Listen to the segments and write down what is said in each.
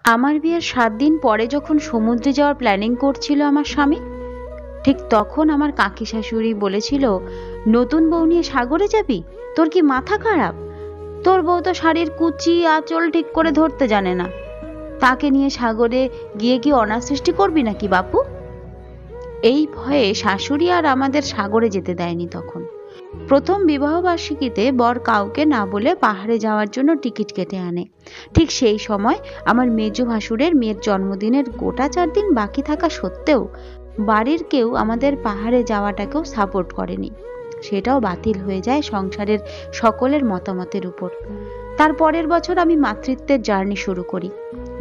আমার বিয়ের 7 দিন পরে যখন সমুদ্রে যাওয়ার প্ল্যানিং করছিল আমার স্বামী, ঠিক তখন আমার কাকি শাশুড়ি বলেছিল, নতুন বউ নিয়ে সাগরে যাবি? তোর কি মাথা খারাপ? তোর বউ তো শাড়ির কুচি আঁচল ঠিক করে ধরতে জানে না, তাকে নিয়ে সাগরে গিয়ে কি অনাসৃষ্টি করবি নাকি বাপু? এই ভয়ে শাশুড়ি আর আমাদের সাগরে যেতে দেয়নি তখন। প্রথম বিবাহবার্ষিকীতে বর কাউকে না বলে পাহাড়ে যাওয়ার জন্য টিকিট কেটে আনে। ঠিক সেই সময় আমার মেজ ভাসুরের মেয়ের জন্মদিনের গোটা 4 দিন বাকি থাকা সত্ত্বেও বাড়ির কেউ আমাদের পাহাড়ে যাওয়াটাকেও সাপোর্ট করেনি। সেটাও বাতিল হয়ে যায় সংসারের সকলের মতামতের উপর। তার পরের বছর আমি মাতৃত্বের জার্নি শুরু করি।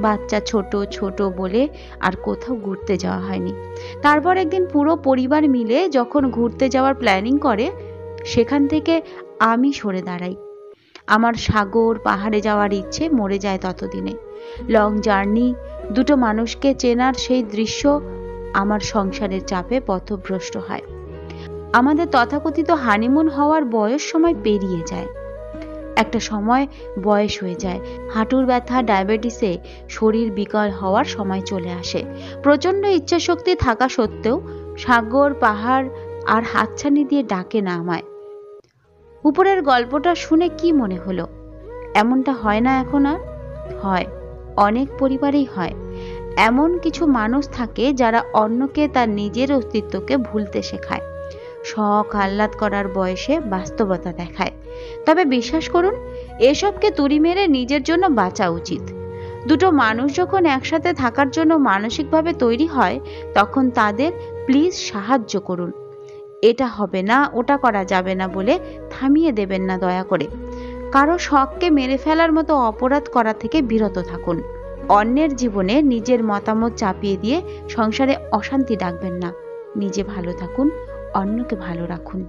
বাচ্চা ছোট ছোট বলে আর কোথাও ঘুরতে যাওয়া হয়নি। তারপর একদিন পুরো পরিবার মিলে যখন ঘুরতে যাওয়ার প্ল্যানিং করে, সেখান থেকে আমি সরে দাঁড়াই। আমার সাগর পাহাড়ে যাওয়ার ইচ্ছে মরে যায় ততদিনে। লং জার্নি, দুটো মানুষকে চেনার সেই দৃশ্য আমার সংসারের চাপে পথভ্রষ্ট হয়। আমাদের তথাকথিত হানিমুন হওয়ার বয়স সময় পেরিয়ে যায়। একটা সময় বয়স হয়ে যায়, হাঁটুর ব্যথা, ডায়াবেটিসে শরীর বিকল হওয়ার সময় চলে আসে। প্রচন্ড ইচ্ছাশক্তি থাকা সত্ত্বেও সাগর পাহাড় আর হাতছানি দিয়ে ডাকে না আমায়। উপরের গল্পটা শুনে কি মনে হলো? এমনটা হয় না এখন আর? হয়, অনেক পরিবারেই হয়। এমন কিছু মানুষ থাকে যারা অন্যকে তার নিজের অস্তিত্বকে ভুলতে শেখায়, শখ আহ্লাদ করার বয়সে বাস্তবতা দেখায়। তবে বিশ্বাস করুন, এসবকে তুড়ি মেরে নিজের জন্য বাঁচা উচিত। দুটো মানুষ যখন একসাথে থাকার জন্য মানসিকভাবে তৈরি হয়, তখন তাদের প্লিজ সাহায্য করুন। এটা হবে না, ওটা করা যাবে না বলে থামিয়ে দেবেন না দয়া করে। কারো শখকে মেরে ফেলার মতো অপরাধ করা থেকে বিরত থাকুন। অন্যের জীবনে নিজের মতামত চাপিয়ে দিয়ে সংসারে অশান্তি ডাকবেন না। নিজে ভালো থাকুন, অন্যকে ভালো রাখুন।